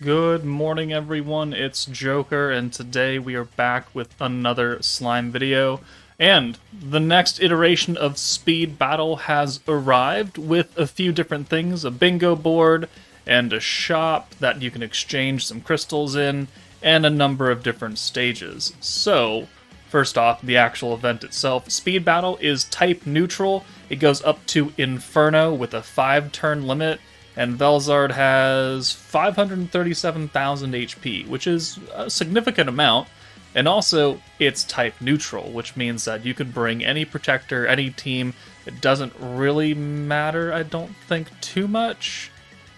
Good morning, everyone. It's Joker, and today we are back with another slime video. And the next iteration of Speed Battle has arrived with a few different things, a bingo board and a shop that you can exchange some crystals in, and a number of different stages. So, first off, the actual event itself. Speed Battle is type neutral. It goes up to Inferno with a 5-turn limit, and Velzard has 537,000 HP, which is a significant amount. And also, it's type neutral, which means that you could bring any protector, any team. It doesn't really matter, I don't think, too much.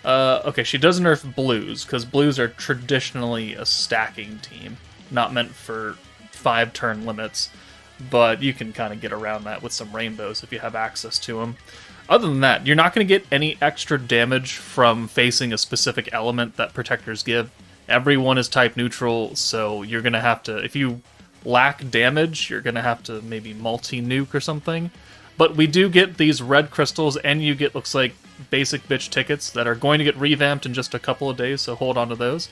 Okay, she does nerf blues, because blues are traditionally a stacking team, not meant for 5-turn limits, but you can kind of get around that with some rainbows if you have access to them. Other than that, you're not going to get any extra damage from facing a specific element that protectors give. Everyone is type neutral, so you're going to have to, if you lack damage, you're going to have to maybe multi-nuke or something. But we do get these red crystals, and you get, looks like, basic bitch tickets that are going to get revamped in just a couple of days, so hold on to those.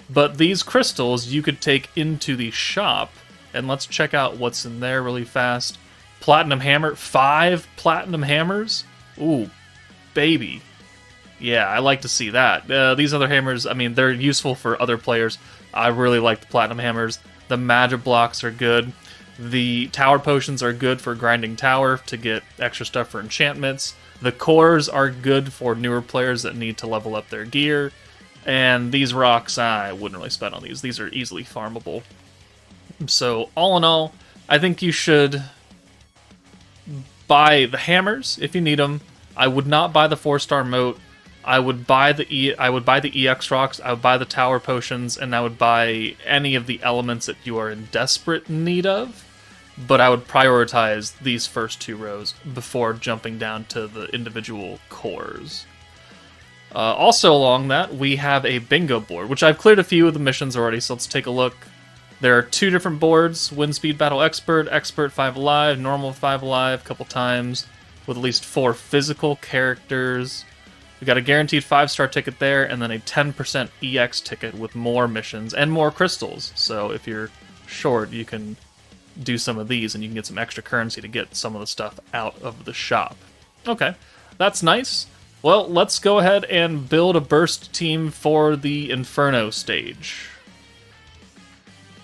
But these crystals you could take into the shop, and let's check out what's in there really fast. Platinum hammer, 5 platinum hammers? Ooh, baby. Yeah, I like to see that. These other hammers, I mean, they're useful for other players. I really like the platinum hammers. The magic blocks are good. The tower potions are good for grinding tower to get extra stuff for enchantments. The cores are good for newer players that need to level up their gear. And these rocks, I wouldn't really spend on these. These are easily farmable. So, all in all, I think you should buy the hammers if you need them. I would not buy the 4-star moat. I would buy the EX rocks. I would buy the tower potions, and I would buy any of the elements that you are in desperate need of. But I would prioritize these first 2 rows before jumping down to the individual cores. Also along that, we have a bingo board, which I've cleared a few of the missions already, so let's take a look. There are 2 different boards, Win Speed Battle Expert, Expert 5 Alive, Normal 5 Alive, a couple times, with at least 4 physical characters. We got a guaranteed 5-star ticket there, and then a 10% EX ticket with more missions and more crystals. So if you're short, you can do some of these, and you can get some extra currency to get some of the stuff out of the shop. Okay, that's nice. Well, let's go ahead and build a burst team for the Inferno stage.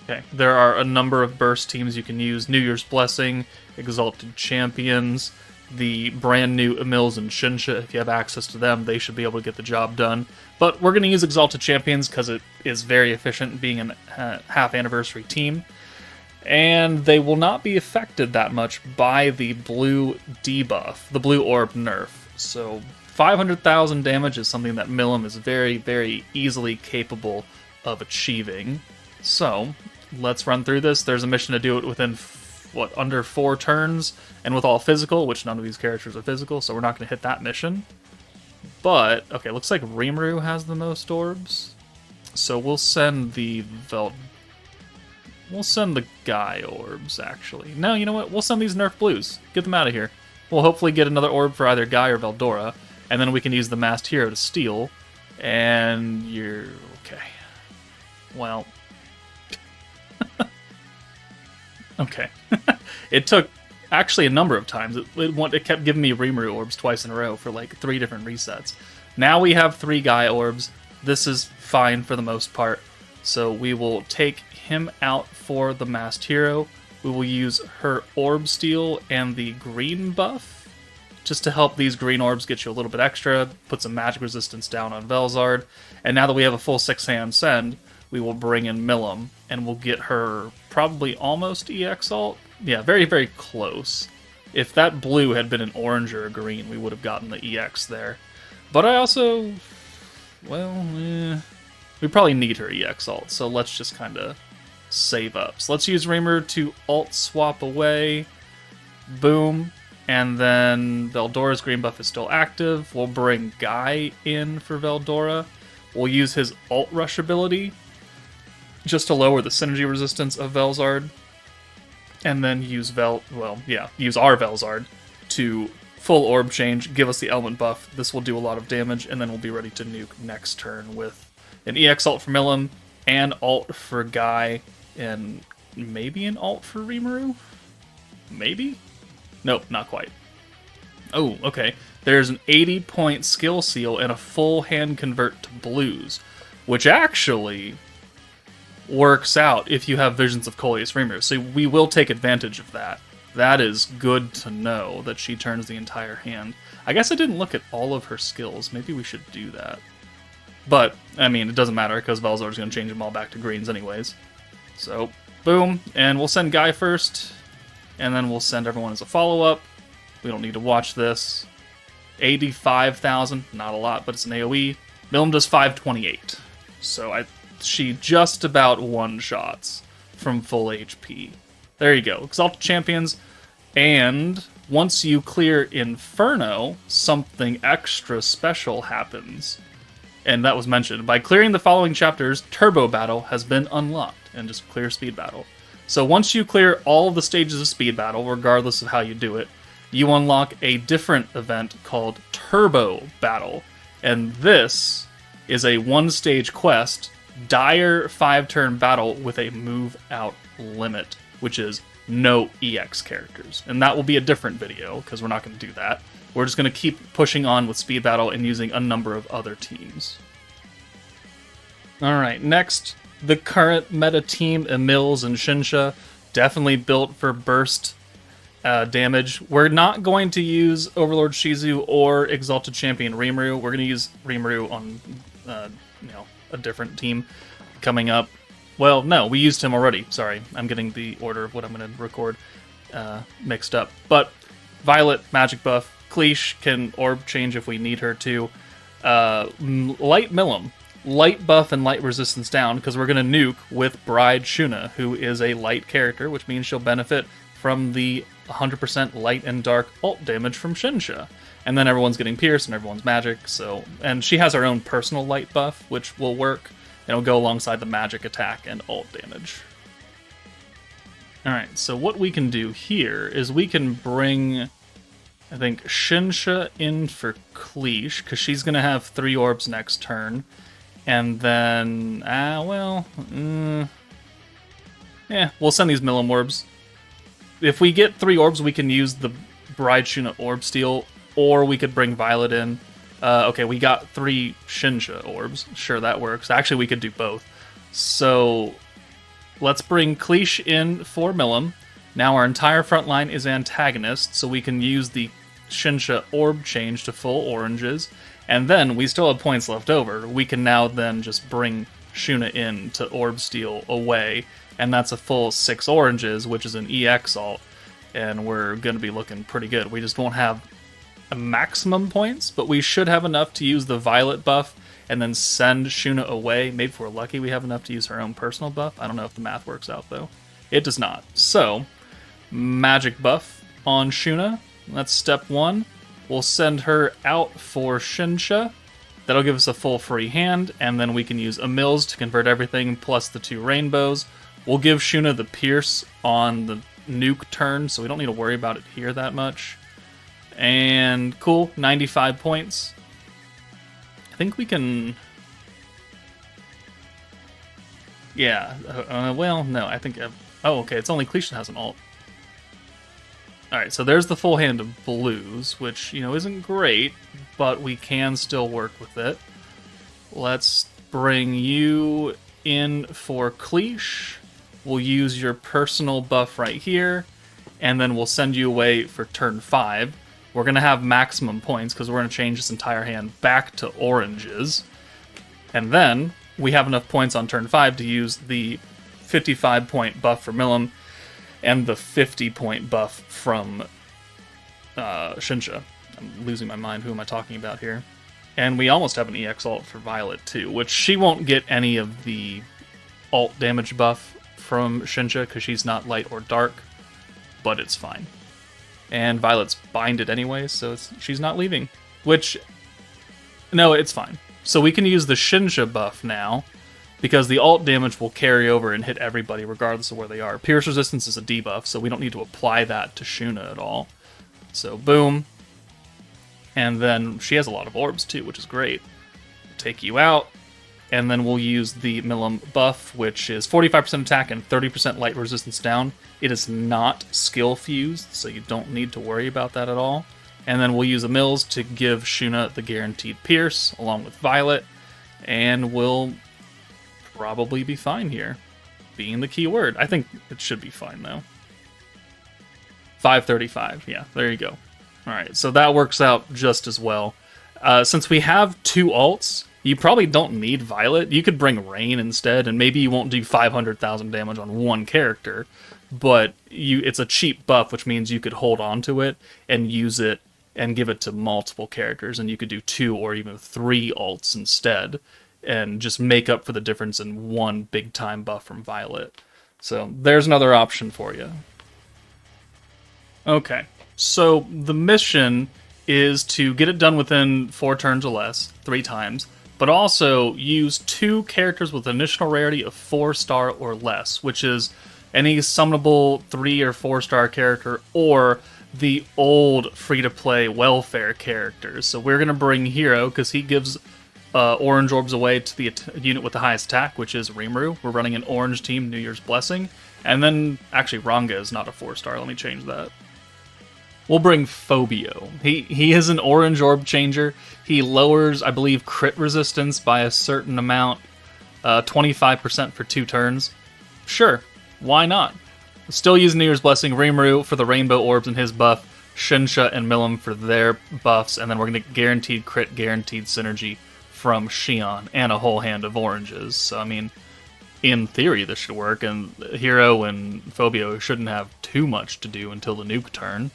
Okay, there are a number of burst teams you can use. New Year's Blessing, Exalted Champions, the brand new Emils and Shinsha. If you have access to them, they should be able to get the job done. But we're going to use Exalted Champions because it is very efficient being a half-anniversary team. And they will not be affected that much by the blue debuff, the blue orb nerf. So 500,000 damage is something that Milim is very, very easily capable of achieving. So let's run through this. There's a mission to do it within, under 4 turns, and with all physical, which none of these characters are physical, so we're not going to hit that mission. But, okay, looks like Rimuru has the most orbs. So we'll send the Guy orbs, actually. No, you know what? We'll send these Nerf Blues. Get them out of here. We'll hopefully get another orb for either Guy or Veldora, and then we can use the Masked Hero to steal, and you're... okay. Well... okay. It took actually a number of times. It kept giving me Rimuru orbs twice in a row for like 3 different resets. Now we have 3 Guy orbs. This is fine for the most part. So we will take him out for the Masked Hero. We will use her Orb Steal and the green buff just to help these green orbs get you a little bit extra, put some magic resistance down on Velzard. And now that we have a full 6-hand send, we will bring in Milim, and we'll get her probably almost EX ult. Yeah, very, very close. If that blue had been an orange or a green, we would have gotten the EX there. But I also... well, we probably need her EX ult, so let's just kind of save up. So let's use Rimuru to ult swap away. Boom. And then Veldora's green buff is still active. We'll bring Guy in for Veldora. We'll use his ult rush ability just to lower the synergy resistance of Velzard. And then use our Velzard to full orb change, give us the element buff. This will do a lot of damage, and then we'll be ready to nuke next turn with an EX alt for Milim, and alt for Guy, and maybe an alt for Rimuru? Maybe? Nope, not quite. Oh, okay. There's an 80-point skill seal and a full hand convert to blues, which actually works out if you have visions of Coleus Rimuru. So we will take advantage of that. That is good to know, that she turns the entire hand. I guess I didn't look at all of her skills. Maybe we should do that. But, I mean, it doesn't matter, because Velzor's going to change them all back to greens anyways. So, boom. And we'll send Guy first, and then we'll send everyone as a follow-up. We don't need to watch this. 85,000, not a lot, but it's an AoE. Milim does 528. So she just about one-shots from full HP. There you go. Exalted Champions. And once you clear Inferno, something extra special happens. And that was mentioned. By clearing the following chapters, Turbo Battle has been unlocked. And just clear Speed Battle. So once you clear all of the stages of Speed Battle, regardless of how you do it, you unlock a different event called Turbo Battle. And this is a one-stage quest, dire 5-turn battle with a move-out limit, which is no EX characters. And that will be a different video, because we're not going to do that. We're just going to keep pushing on with Speed Battle and using a number of other teams. Alright, next, the current meta team, Emils and Shinsha, definitely built for burst damage. We're not going to use Overlord Shizu or Exalted Champion Rimuru. We're going to use Rimuru on a different team coming up. Well, no, we used him already. Sorry, I'm getting the order of what I'm going to record mixed up. But Violet, magic buff. Cleash can orb change if we need her to. Light Milim, light buff and light resistance down, because we're going to nuke with Bride Shuna, who is a light character, which means she'll benefit from the 100% light and dark ult damage from Shinsha. And then everyone's getting pierced and everyone's magic, so... And she has her own personal light buff, which will work. It'll go alongside the magic attack and ult damage. Alright, so what we can do here is we can bring, I think, Shinsha in for Cleash, because she's going to have 3 orbs next turn. And then... we'll send these Milim orbs. If we get 3 orbs, we can use the Bride Shuna Orb Steal, or we could bring Violet in. Okay, we got 3 Shinsha orbs. Sure, that works. Actually, we could do both. So, let's bring Cleash in for Milim. Now our entire front line is Antagonist, so we can use the Shinsha Orb change to full oranges. And then, we still have points left over. We can now then just bring Shuna in to Orb Steal away. And that's a full 6 oranges, which is an EX alt. And we're going to be looking pretty good. We just won't have a maximum points, but we should have enough to use the Violet buff and then send Shuna away. Maybe if we're lucky we have enough to use her own personal buff. I don't know if the math works out, though. It does not. So, magic buff on Shuna. That's step 1. We'll send her out for Shinsha. That'll give us a full free hand, and then we can use Emils to convert everything, plus the 2 rainbows. We'll give Shuna the Pierce on the nuke turn, so we don't need to worry about it here that much. And cool, 95 points. I think we can... Yeah, well, no, I think... oh, okay, it's only Cleash that has an ult. Alright, so there's the full hand of blues, which, isn't great, but we can still work with it. Let's bring you in for Cleash. We'll use your personal buff right here, and then we'll send you away for turn 5. We're going to have maximum points, because we're going to change this entire hand back to oranges. And then, we have enough points on turn 5 to use the 55-point buff for Milim, and the 50-point buff from Shinsha. I'm losing my mind. Who am I talking about here? And we almost have an EX ult for Violet, too, which she won't get any of the ult damage buff from Shinsha, because she's not light or dark, but it's fine. And Violet's binded anyway, so she's not leaving. Which, no, it's fine. So we can use the Shinsha buff now, because the ult damage will carry over and hit everybody regardless of where they are. Pierce resistance is a debuff, so we don't need to apply that to Shuna at all. So boom. And then she has a lot of orbs too, which is great. Take you out. and then we'll use the Milim buff, which is 45% attack and 30% light resistance down. It is not skill fused, so you don't need to worry about that at all. And then we'll use the Mills to give Shuna the guaranteed Pierce, along with Violet, and we'll probably be fine here, being the key word. I think it should be fine, though. 535, yeah, there you go. Alright, so that works out just as well. Since we have 2 alts, you probably don't need Violet. You could bring Rain instead, and maybe you won't do 500,000 damage on one character, but it's a cheap buff, which means you could hold on to it and use it and give it to multiple characters, and you could do 2 or even 3 alts instead, and just make up for the difference in one big-time buff from Violet. So there's another option for you. Okay, so the mission is to get it done within 4 turns or less, 3 times, but also use 2 characters with initial rarity of 4-star or less, which is any summonable 3 or 4-star character, or the old free-to-play welfare characters. So we're going to bring Hero, because he gives orange orbs away to the unit with the highest attack, which is Rimuru. We're running an orange team, New Year's Blessing. And then, actually, Ranga is not a 4-star. Let me change that. We'll bring Phobio. He is an orange orb changer. He lowers, I believe, crit resistance by a certain amount, 25% for 2 turns. Sure, why not? Still use New Year's Blessing, Rimuru for the rainbow orbs and his buff, Shinsha and Milim for their buffs, and then we're going to get guaranteed crit, guaranteed synergy from Xion, and a whole hand of oranges. So, I mean, in theory this should work, and Hero and Phobio shouldn't have too much to do until the nuke turn.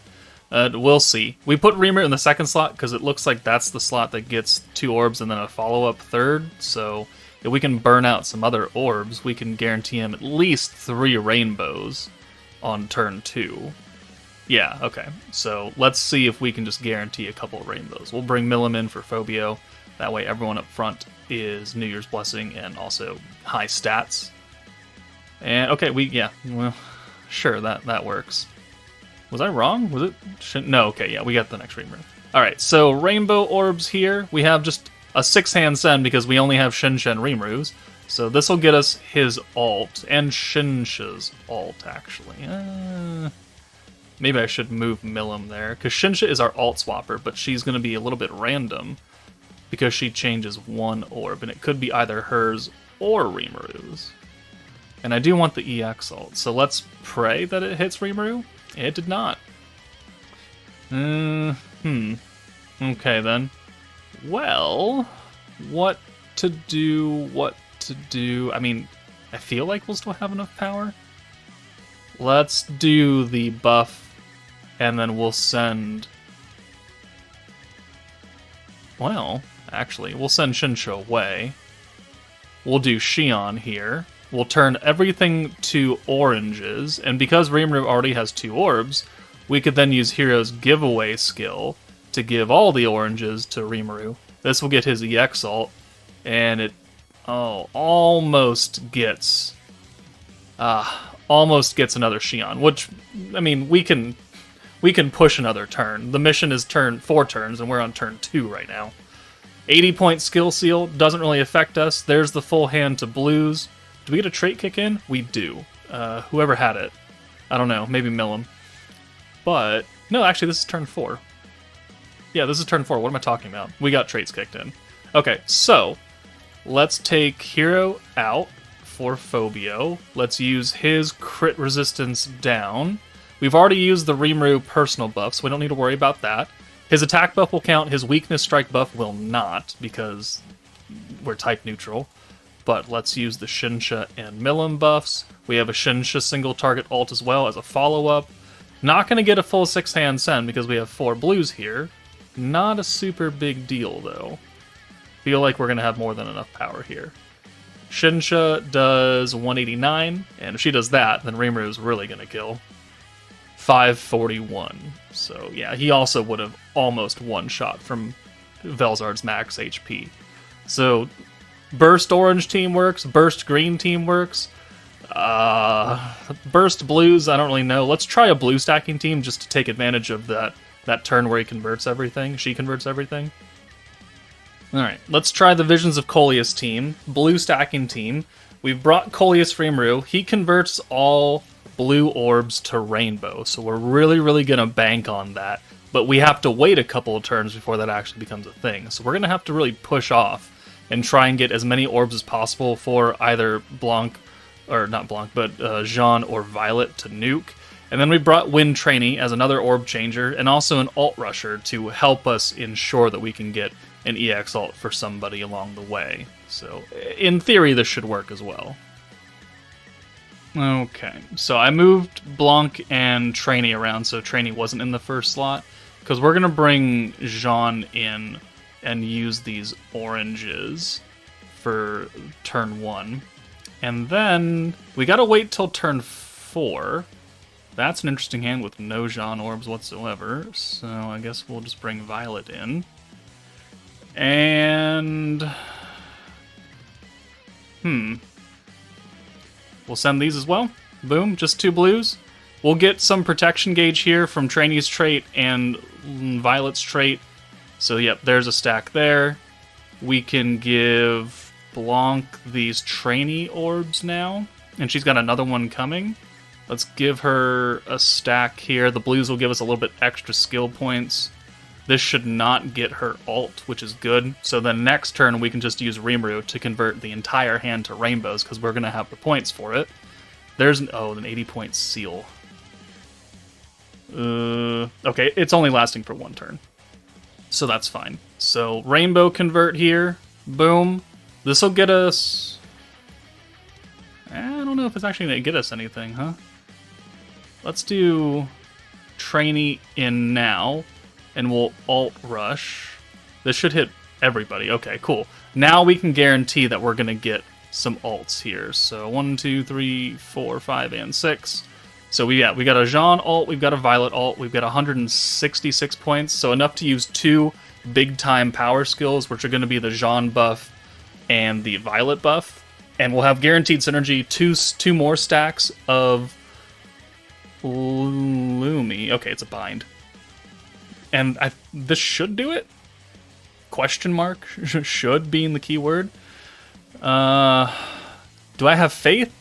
We'll see. We put Rimuru in the second slot because it looks like that's the slot that gets 2 orbs and then a follow-up third, so if we can burn out some other orbs, we can guarantee him at least 3 rainbows on turn 2. Yeah, okay. So let's see if we can just guarantee a couple of rainbows. We'll bring Milim in for Phobio. That way everyone up front is New Year's Blessing and also high stats. And, okay, well, sure, that works. Was I wrong? Was it? No, okay, yeah, we got the next Rimuru. Alright, so rainbow orbs here. We have just a 6-hand send because we only have Shinsha and Rimuru's. So this will get us his alt, and Shinsha's alt, actually. Maybe I should move Milim there, because Shinsha is our alt swapper, but she's going to be a little bit random, because she changes 1 orb, and it could be either hers or Rimuru's. And I do want the EX alt, so let's pray that it hits Rimuru. It did not. Okay, then. Well, what to do? I mean, I feel like we'll still have enough power. Let's do the buff, and then we'll send... Well, actually, we'll send Shinsha away. We'll do Xion here. We'll turn everything to oranges, and because Rimuru already has 2 orbs, we could then use Hero's giveaway skill to give all the oranges to Rimuru. This will get his EX ult, and it almost gets another Xion, which, I mean, we can push another turn. The mission is 4 turns, and we're on turn 2 right now. 80-point skill seal doesn't really affect us. There's the full hand to blues. Do we get a trait kick in? We do. Whoever had it. I don't know, maybe Milim. But, no, actually, this is turn 4. Yeah, this is turn 4. What am I talking about? We got traits kicked in. Okay, so, let's take Hero out for Phobio. Let's use his crit resistance down. We've already used the Rimuru personal buff, so we don't need to worry about that. His attack buff will count, his weakness strike buff will not, because we're type neutral. But let's use the Shinsha and Milim buffs. We have a Shinsha single target ult as well as a follow-up. Not going to get a full 6-hand send because we have 4 blues here. Not a super big deal, though. Feel like we're going to have more than enough power here. Shinsha does 189, and if she does that, then Rimuru's really going to kill. 541. So, yeah, he also would have almost one-shot from Velzard's max HP. So, Burst Orange team works, Burst Green team works. Burst Blues, I don't really know. Let's try a blue stacking team just to take advantage of that turn where he converts everything. She converts everything. Alright, let's try the Visions of Coleus team. Blue stacking team. We've brought Coleus Rimuru. He converts all blue orbs to rainbow, so we're really gonna bank on that. But we have to wait a couple of turns before that actually becomes a thing. So we're gonna have to really push off and try and get as many orbs as possible for either Blanc, or not Blanc, but Jean or Violet to nuke. And then we brought Wind Trainee as another orb changer, and also an alt rusher to help us ensure that we can get an EX alt for somebody along the way. So, in theory, this should work as well. Okay, so I moved Blanc and Trainee around so Trainee wasn't in the first slot, because we're going to bring Jean in and use these oranges for turn 1. And then we got to wait till turn 4. That's an interesting hand with no Jean orbs whatsoever, so I guess we'll just bring Violet in. And... we'll send these as well. Boom, just 2 blues. We'll get some protection gauge here from Trainee's trait and Violet's trait. So yep, there's a stack there. We can give Blanc these Trainee orbs now, and she's got another one coming. Let's give her a stack here. The blues will give us a little bit extra skill points. This should not get her ult, which is good. So then next turn we can just use Rimuru to convert the entire hand to rainbows, because we're going to have the points for it. There's an 80-point seal. Okay, it's only lasting for 1 turn. So that's fine. So rainbow convert here. Boom. This will get us... I don't know if it's actually going to get us anything, huh? Let's do Trainee in now, and we'll alt rush. This should hit everybody. Okay, cool. Now we can guarantee that we're going to get some alts here. So 1, 2, 3, 4, 5, and 6. So we got a Jean alt, we've got a Violet alt, we've got 166 points, so enough to use 2 big-time power skills, which are going to be the Jean buff and the Violet buff. And we'll have guaranteed synergy, two more stacks of Lumi. Okay, it's a bind. And this should do it? Question mark? Should being the keyword. Do I have faith?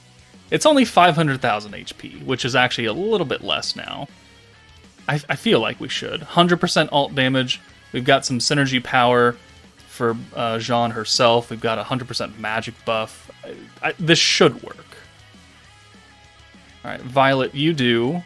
It's only 500,000 HP, which is actually a little bit less now. I feel like we should. 100% alt damage. We've got some synergy power for Jean herself. We've got a 100% magic buff. This should work. Alright, Violet, you do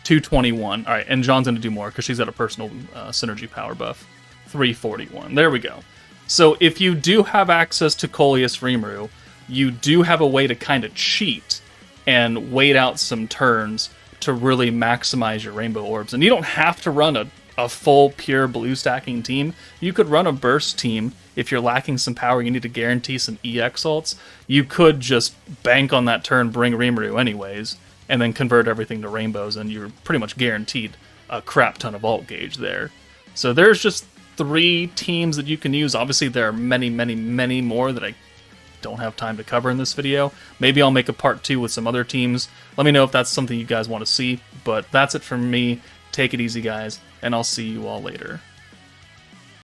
221. Alright, and Jean's going to do more because she's got a personal synergy power buff. 341. There we go. So if you do have access to Coleus Rimuru, you do have a way to kind of cheat and wait out some turns to really maximize your rainbow orbs. And you don't have to run a full pure blue stacking team. You could run a burst team. If you're lacking some power, you need to guarantee some EX ults. You could just bank on that turn, bring Rimuru anyways, and then convert everything to rainbows, and you're pretty much guaranteed a crap ton of alt gauge there. So there's just 3 teams that you can use. Obviously there are many more that I don't have time to cover in this video. Maybe I'll make a part 2 with some other teams. Let me know if that's something you guys want to see, but that's it from me. Take it easy, guys, and I'll see you all later.